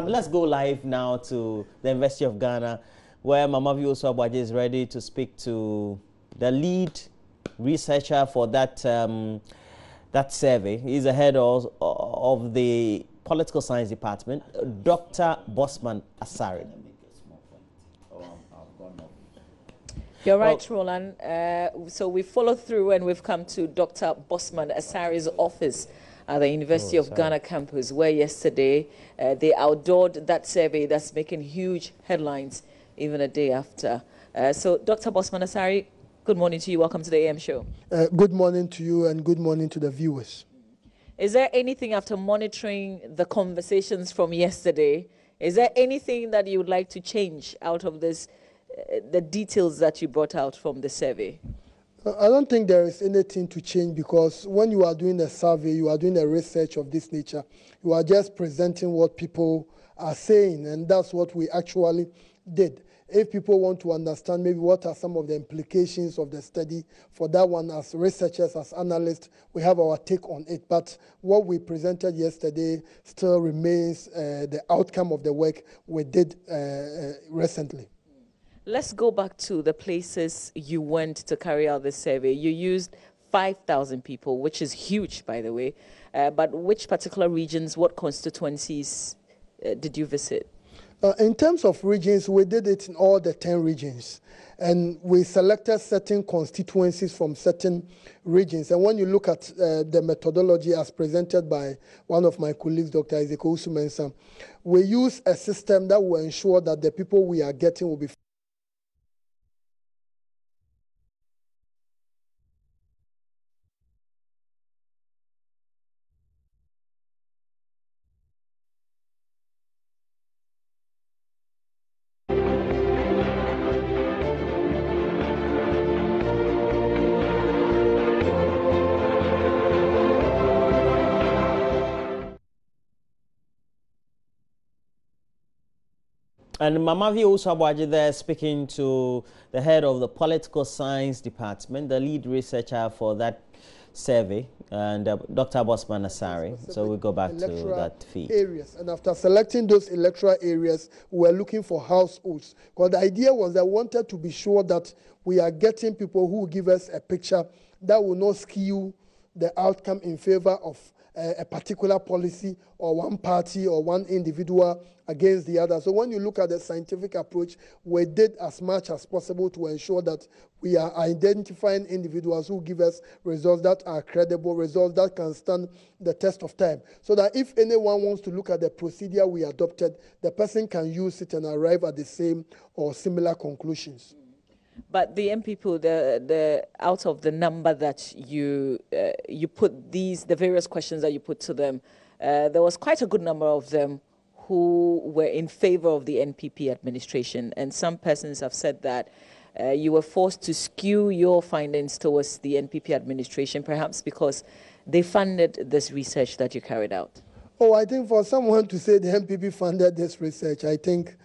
Let's go live now to the University of Ghana, where Mamavi Oswabaji is ready to speak to the lead researcher for that survey. He's the head of the Political Science Department, Dr. Bosman Asare. You're right, Roland. So we followed through and we've come to Dr. Bosman Asare's office at the University of Ghana campus, where yesterday they outdoored that survey that's making huge headlines even a day after. So Dr. Bosman Asare, good morning to you. Welcome to the AM show. Good morning to you and good morning to the viewers. Is there anything, after monitoring the conversations from yesterday, is there anything that you would like to change out of this, the details that you brought out from the survey? I don't think there is anything to change, because when you are doing a survey, you are doing a research of this nature, you are just presenting what people are saying, and that's what we actually did. If people want to understand maybe what are some of the implications of the study, for that one, as researchers, as analysts, we have our take on it. But what we presented yesterday still remains the outcome of the work we did recently. Let's go back to the places you went to carry out the survey. You used 5,000 people, which is huge, by the way. But which particular regions, what constituencies did you visit? In terms of regions, we did it in all the 10 regions. And we selected certain constituencies from certain regions. And when you look at the methodology as presented by one of my colleagues, Dr. Ezekiel Usumensa, we use a system that will ensure that the people we are getting will be And Mamavi Oswabaji there speaking to the head of the Political Science Department, the lead researcher for that survey, and Dr. Bosman Asare. So we go back to that feed. Areas. And after selecting those electoral areas, we were looking for households. Because the idea was that we wanted to be sure that we are getting people who will give us a picture that will not skew the outcome in favor of a particular policy or one party or one individual against the other. So when you look at the scientific approach, we did as much as possible to ensure that we are identifying individuals who give us results that are credible, results that can stand the test of time. So that if anyone wants to look at the procedure we adopted, the person can use it and arrive at the same or similar conclusions. But the MPP, the out of the number that you put the various questions that you put to them, there was quite a good number of them who were in favor of the NPP administration. And some persons have said that you were forced to skew your findings towards the NPP administration, perhaps because they funded this research that you carried out. Oh, I think for someone to say the NPP funded this research, I think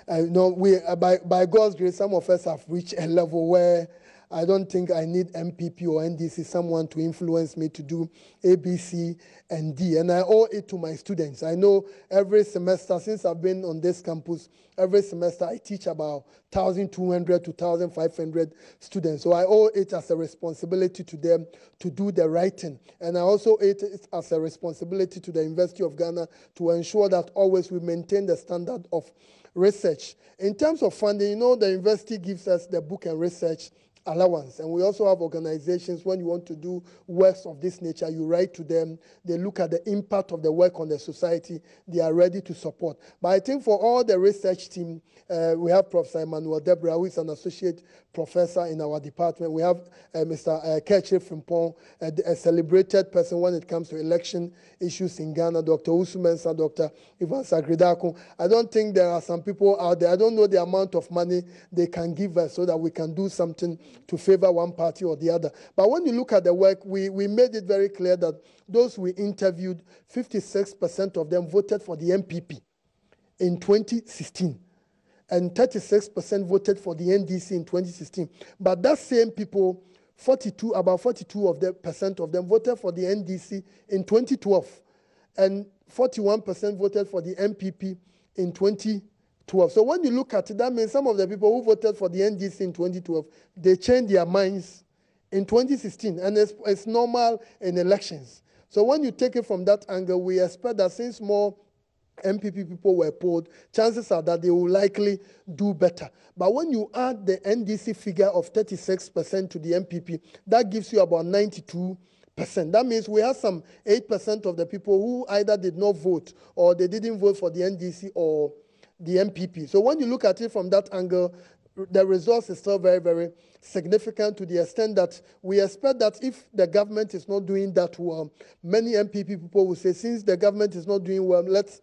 by God's grace, some of us have reached a level where I don't think I need MPP or NDC, someone to influence me to do A, B, C, and D. And I owe it to my students. I know every semester, since I've been on this campus, every semester I teach about 1,200 to 1,500 students. So I owe it as a responsibility to them to do the right thing. And I also owe it as a responsibility to the University of Ghana to ensure that always we maintain the standard of research. In terms of funding, you know, the university gives us the book and research allowance, and we also have organizations. When you want to do works of this nature, you write to them, they look at the impact of the work on the society, they are ready to support. But I think for all the research team, we have Professor Emmanuel Debra, who is an associate professor in our department. We have Mr. Keche Frimpong, a celebrated person when it comes to election issues in Ghana, Dr. Usumensa, Dr. Ivan Sagridakun. I don't think there are some people out there, I don't know the amount of money they can give us so that we can do something to favor one party or the other. But when you look at the work, we made it very clear that those we interviewed, 56% of them voted for the MPP in 2016. And 36% voted for the NDC in 2016. But that same people, about 42% of them voted for the NDC in 2012. And 41% voted for the MPP in 2012. So when you look at it, that means some of the people who voted for the NDC in 2012, they changed their minds in 2016, and it's normal in elections. So when you take it from that angle, we expect that since more MPP people were polled, chances are that they will likely do better. But when you add the NDC figure of 36% to the MPP, that gives you about 92%. That means we have some 8% of the people who either did not vote or they didn't vote for the NDC or the MPP. So when you look at it from that angle, the results is still very, very significant to the extent that we expect that if the government is not doing that well, many MPP people will say, since the government is not doing well, let's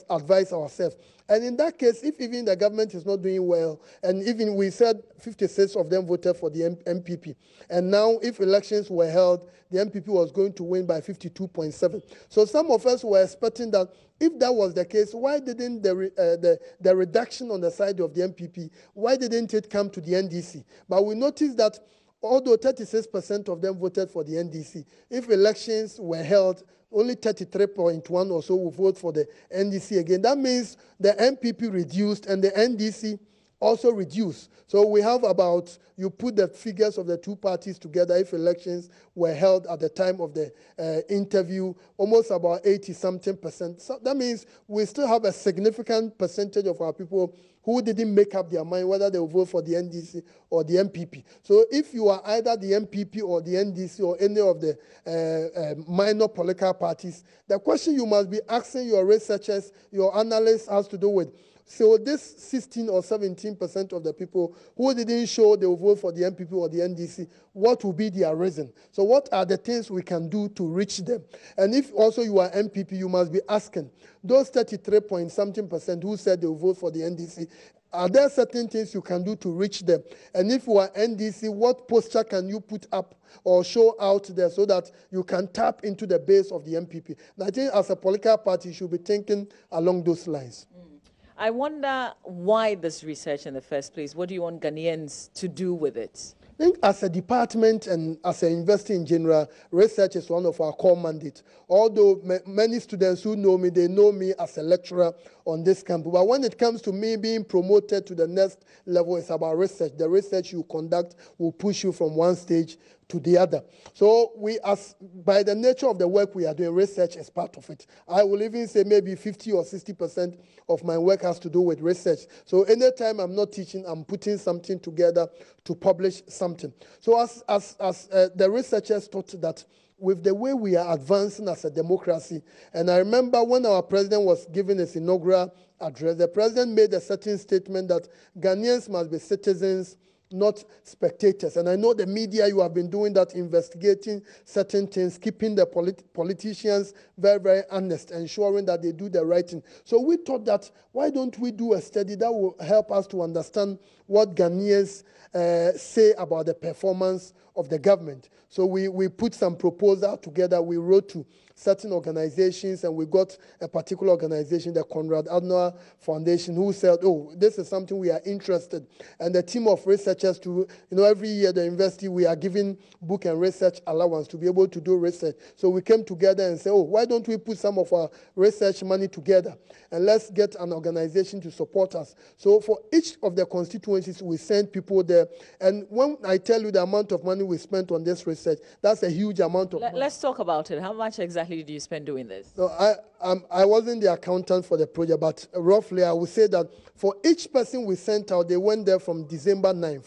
advise ourselves. And in that case, if even the government is not doing well, and even we said 56 of them voted for the MPP, and now if elections were held, the MPP was going to win by 52.7. So some of us were expecting that if that was the case, why didn't the reduction on the side of the MPP, why didn't it come to the NDC? But we noticed that although 36% of them voted for the NDC, if elections were held, only 33.1 or so will vote for the NDC again. That means the MPP reduced and the NDC also reduced. So we have about, you put the figures of the two parties together, if elections were held at the time of the interview, almost about 80-something%. So that means we still have a significant percentage of our people who didn't make up their mind whether they will vote for the NDC or the MPP. So if you are either the MPP or the NDC or any of the minor political parties, the question you must be asking your researchers, your analysts, has to do with, so this 16 or 17% of the people who didn't show they will vote for the MPP or the NDC, what will be their reason? So what are the things we can do to reach them? And if also you are MPP, you must be asking, those 33-point-something% who said they will vote for the NDC, are there certain things you can do to reach them? And if you are NDC, what posture can you put up or show out there so that you can tap into the base of the MPP? And I think as a political party, you should be thinking along those lines. I wonder why this research in the first place. What do you want Ghanaians to do with it? I think as a department and as an university in general, research is one of our core mandates. Although many students who know me, they know me as a lecturer on this campus. But when it comes to me being promoted to the next level, it's about research. The research you conduct will push you from one stage to the other. So by the nature of the work we are doing, research is part of it. I will even say maybe 50 or 60% of my work has to do with research. So anytime I'm not teaching, I'm putting something together to publish something. So as the researchers thought that with the way we are advancing as a democracy, and I remember when our president was giving his inaugural address, the president made a certain statement that Ghanaians must be citizens, not spectators. And I know the media, you have been doing that, investigating certain things, keeping the politicians very, very honest, ensuring that they do the right thing. So we thought that, why don't we do a study that will help us to understand what Ghanaians say about the performance of the government? So we put some proposal together. We wrote to certain organizations, and we got a particular organization, the Konrad Adenauer Foundation, who said, oh, this is something we are interested. And the team of researchers every year the university, we are giving book and research allowance to be able to do research. So we came together and said, oh, why don't we put some of our research money together and let's get an organization to support us. So for each of the constituencies, we send people there. And when I tell you the amount of money we spent on this research, that's a huge amount of money. Let's talk about it. How much exactly did you spend doing this? No, I wasn't the accountant for the project, but roughly I would say that for each person we sent out, they went there from December 9th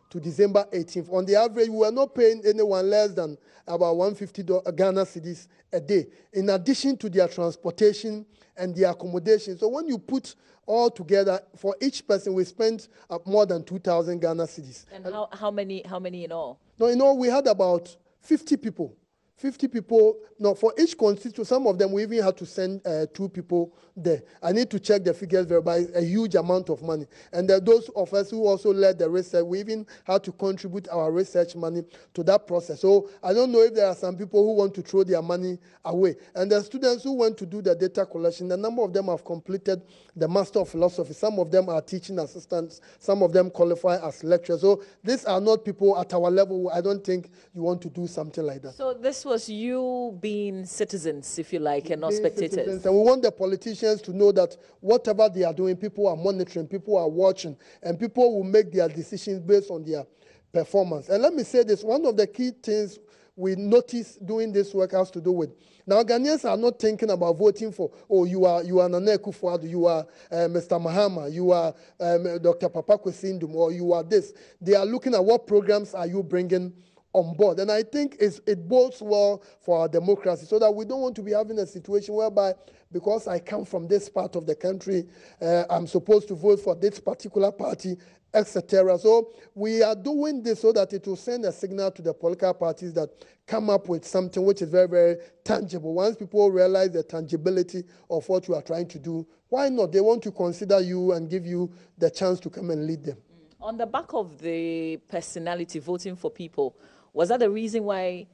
to December 18th. On the average, we were not paying anyone less than about 150 Ghana cedis a day, in addition to their transportation and their accommodation. So when you put all together, for each person, we spent more than 2,000 Ghana cedis. And how many in all? No, in all, we had about 50 people. 50 people, no, for each constituency, some of them we even had to send 2 people there. I need to check the figures there, but a huge amount of money. And those of us who also led the research, we even had to contribute our research money to that process. So I don't know if there are some people who want to throw their money away. And the students who went to do the data collection, the number of them have completed the Master of Philosophy. Some of them are teaching assistants. Some of them qualify as lecturers. So these are not people at our level. I don't think you want to do something like that. So this was you being citizens, if you like, and not spectators. And we want the politicians to know that whatever they are doing, people are monitoring, people are watching, and people will make their decisions based on their performance. And let me say this, one of the key things we notice doing this work has to do with, now Ghanaians are not thinking about voting for, oh, you are Nana Akufo-Addo, you are Mr. Mahama, you are Dr. Papa Kwesi-Ndum, or you are this. They are looking at what programs are you bringing on board. And I think it bodes well for our democracy, so that we don't want to be having a situation whereby, because I come from this part of the country, I'm supposed to vote for this particular party, etc. So we are doing this so that it will send a signal to the political parties that come up with something which is very, very tangible. Once people realize the tangibility of what you are trying to do, why not? They want to consider you and give you the chance to come and lead them. On the back of the personality, voting for people, was that the reason why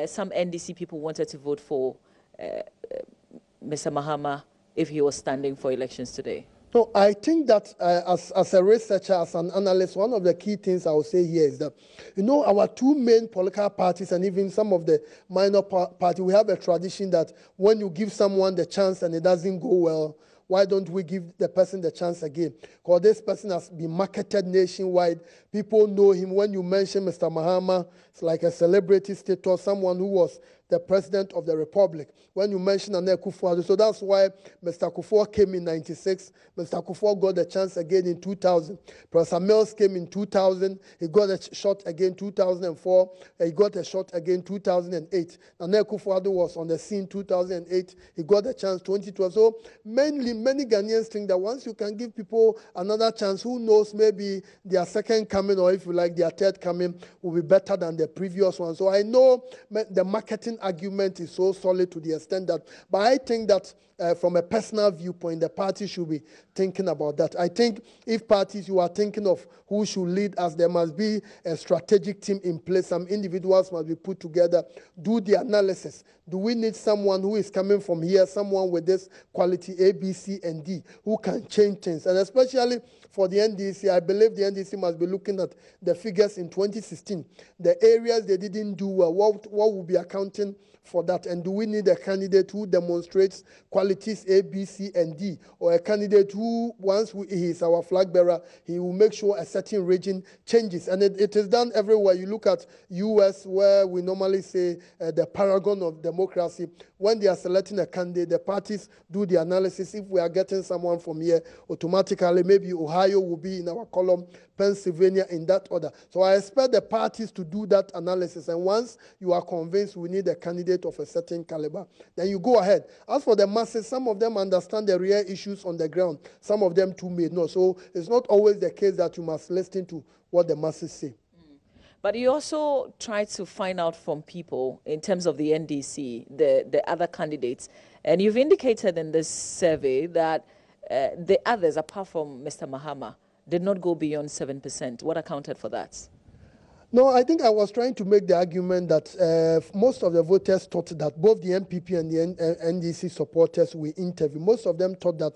some NDC people wanted to vote for Mr. Mahama if he was standing for elections today? No, I think that as a researcher, as an analyst, one of the key things I would say here is that, you know, our two main political parties and even some of the minor parties, we have a tradition that when you give someone the chance and it doesn't go well, why don't we give the person the chance again? Because this person has been marketed nationwide. People know him. When you mention Mr. Mahama, it's like a celebrity status, someone who was the president of the republic. When you mention Nana Akufo-Addo, so that's why Mr. Akufo came in 96. Mr. Akufo got the chance again in 2000. Professor Mills came in 2000. He got a shot again 2004. He got a shot again 2008. Nana Akufo-Addo was on the scene 2008. He got a chance 2012. So many Ghanaians think that once you can give people another chance, who knows, maybe their second coming, or if you like, their third coming will be better than the previous one. So I know the marketing argument is so solid to the extent that, but I think that from a personal viewpoint, the party should be thinking about that. I think if parties, you are thinking of who should lead us, there must be a strategic team in place. Some individuals must be put together, do the analysis. Do we need someone who is coming from here, someone with this quality A, B, C, and D, who can change things? And especially for the NDC, I believe the NDC must be looking at the figures in 2016. The areas they didn't do well, what will be accounting for that? And do we need a candidate who demonstrates qualities A, B, C, and D, or a candidate who, once he is our flag bearer, he will make sure a certain region changes? And it is done everywhere. You look at US, where we normally say the paragon of democracy. When they are selecting a candidate, the parties do the analysis. If we are getting someone from here, automatically maybe Ohio will be in our column, Pennsylvania in that order. So I expect the parties to do that analysis. And once you are convinced we need a candidate of a certain caliber, then you go ahead. As for the masses, some of them understand the real issues on the ground. Some of them too may not. So it's not always the case that you must listen to what the masses say. But you also try to find out from people in terms of the NDC, the other candidates. And you've indicated in this survey that the others, apart from Mr. Mahama, did not go beyond 7%. What accounted for that? No, I think I was trying to make the argument that most of the voters thought that both the MPP and the NDC supporters we interviewed, most of them thought that,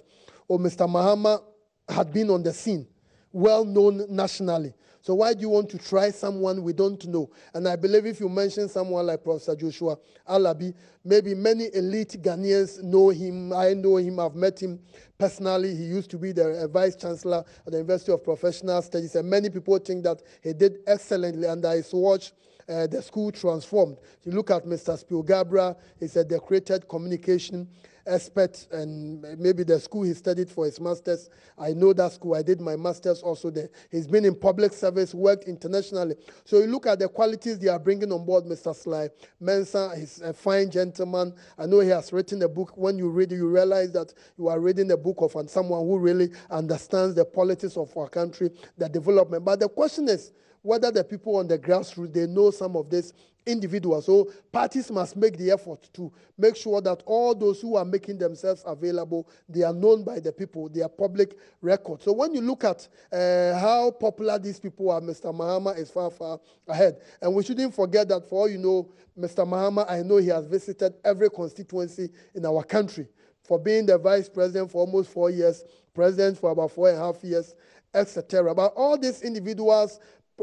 oh, Mr. Mahama had been on the scene, well known nationally. So why do you want to try someone we don't know? And I believe if you mention someone like Professor Joshua Alabi, maybe many elite Ghanaians know him. I know him. I've met him personally. He used to be the vice chancellor at the University of Professional Studies, and many people think that he did excellently under his watch. The school transformed. If you look at Mr. Spielgabra, he's a decorated communication expert, and maybe the school he studied for his master's. I know that school. I did my master's also there. He's been in public service, worked internationally. So you look at the qualities they are bringing on board. Mr. Sly Mensah, he's a fine gentleman. I know he has written a book. When you read it, you realize that you are reading a book of someone who really understands the politics of our country, the development. But the question is whether the people on the grassroots, they know some of this individuals. So parties must make the effort to make sure that all those who are making themselves available, they are known by the people, they are public record. So when you look at how popular these people are, Mr. Mahama is far, far ahead. And we shouldn't forget that, for all you know, Mr. Mahama, I know he has visited every constituency in our country, for being the vice president for almost 4 years, president for about 4.5 years, etc. But all these individuals,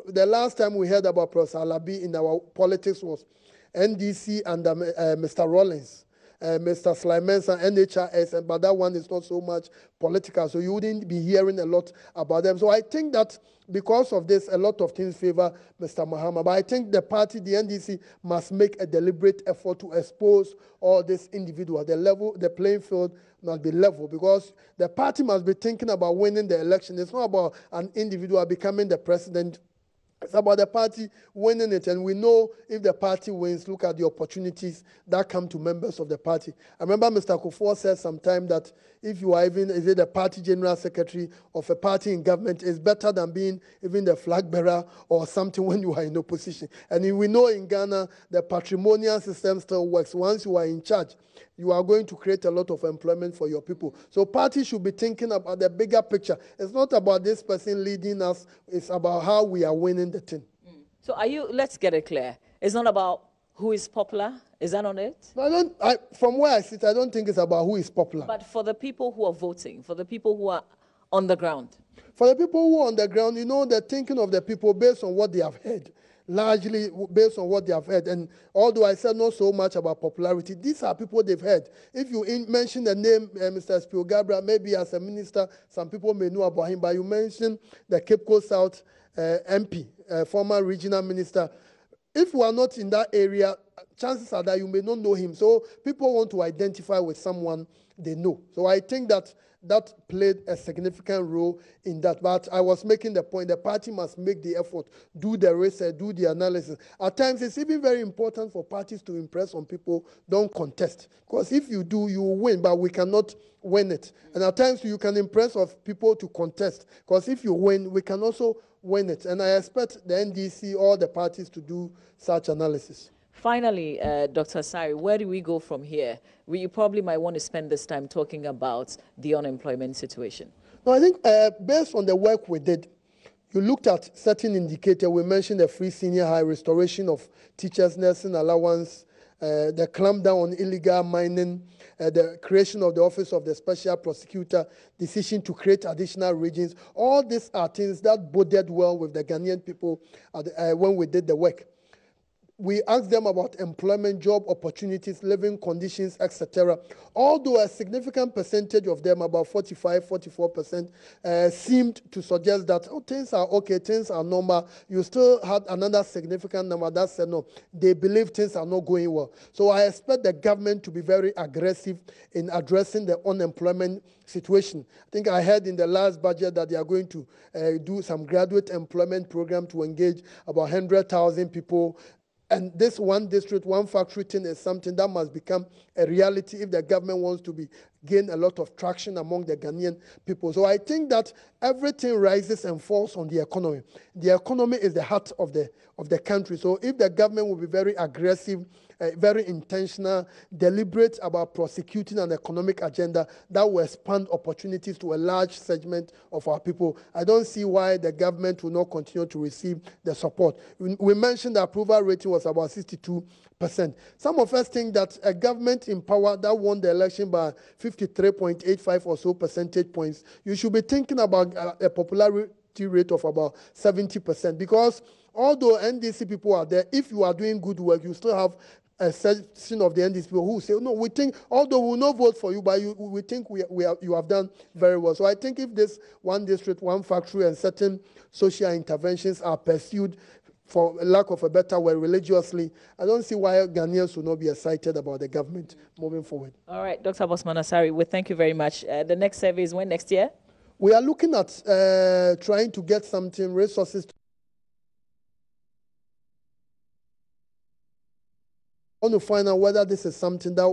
the last time we heard about Professor Alabi in our politics was NDC under Mr. Rollins. Mr. Slimans and NHRS, but that one is not so much political, so you wouldn't be hearing a lot about them. So I think that because of this, a lot of things favor Mr. Mahama. But I think the party, the NDC, must make a deliberate effort to expose all these individuals. The playing field must be level, because the party must be thinking about winning the election. It's not about an individual becoming the president. It's about the party winning it, and we know if the party wins, look at the opportunities that come to members of the party. I remember Mr. Kufuor said sometime that if you are even the party general secretary of a party in government, it's better than being even the flag bearer or something when you are in opposition. And we know in Ghana, the patrimonial system still works. Once you are in charge, you are going to create a lot of employment for your people. So parties should be thinking about the bigger picture. It's not about this person leading us. It's about how we are winning the thing. So let's get it clear. It's not about who is popular. Is that not it? No, from where I sit, I don't think it's about who is popular. But for the people who are voting, for the people who are on the ground. For the people who are on the ground, you know, they're thinking of the people based on what they have heard. Largely based on what they have heard. And although I said not so much about popularity, these are people they've heard. If you mention the name Mr. Spio Gabra, maybe as a minister, some people may know about him, but you mentioned the Cape Coast South MP, former regional minister. If you are not in that area, chances are that you may not know him. So people want to identify with someone they know. So I think that played a significant role in that. But I was making the point, the party must make the effort, do the research, do the analysis. At times, it's even very important for parties to impress on people, don't contest. Because if you do, you will win, but we cannot win it. And at times, you can impress of people to contest. Because if you win, we can also win it. And I expect the NDC, all the parties to do such analysis. Finally, Dr. Sari, where do we go from here? You probably might want to spend this time talking about the unemployment situation. No, I think based on the work we did, you looked at certain indicators. We mentioned the free senior high, restoration of teachers' nursing allowance, the clampdown on illegal mining, the creation of the Office of the Special Prosecutor, decision to create additional regions. All these are things that boded well with the Ghanaian people when we did the work. We asked them about employment, job opportunities, living conditions, etc. Although a significant percentage of them, about 44%, seemed to suggest that things are okay, things are normal. You still had another significant number that said no, they believe things are not going well. So I expect the government to be very aggressive in addressing the unemployment situation. I think I heard in the last budget that they are going to do some graduate employment program to engage about 100,000 people. And this one district, one factory thing is something that must become a reality if the government wants to gain a lot of traction among the Ghanaian people. So I think that everything rises and falls on the economy. The economy is the heart of the country. So if the government will be very aggressive, very intentional, deliberate about prosecuting an economic agenda that will expand opportunities to a large segment of our people, I don't see why the government will not continue to receive the support. We mentioned the approval rating was about 62%. Some of us think that a government in power that won the election by 53.85 or so percentage points, you should be thinking about a popularity rate of about 70%, because although NDC people are there, if you are doing good work, you still have a section of the NDC people who say, no, we think, although we will not vote for you, but we think you have done very well. So I think if this one district, one factory, and certain social interventions are pursued, for lack of a better word, religiously, I don't see why Ghanaians will not be excited about the government moving forward. All right, Dr. Bosman Asari, we thank you very much. The next survey is when next year? We are looking at trying to get something, resources. I want to find out whether this is something that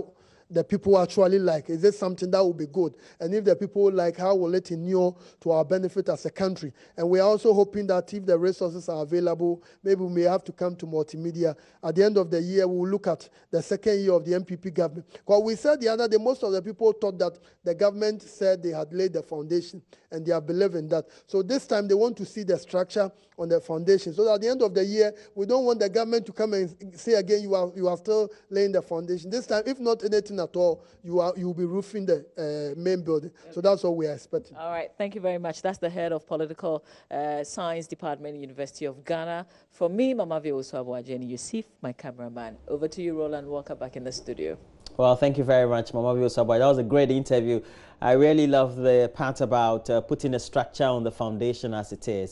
the people actually like. Is it something that will be good? And if the people like, how will it inure to our benefit as a country? And we are also hoping that if the resources are available, maybe we may have to come to multimedia. At the end of the year, we will look at the second year of the MPP government. Because we said the other day, most of the people thought that the government said they had laid the foundation, and they are believing that. So this time they want to see the structure on the foundation. So at the end of the year, we don't want the government to come and say again, you are still laying the foundation. This time, if not anything raining at all, you'll be roofing the main building. Okay. So that's what we are expecting. All right, thank you very much. That's the head of Political Science Department, University of Ghana. For me, Mama Vioso Jenny Yusuf, my cameraman. Over to you, Roland Walker, back in the studio. Well, thank you very much, Mama Vioso. That was a great interview. I really love the part about putting a structure on the foundation as it is.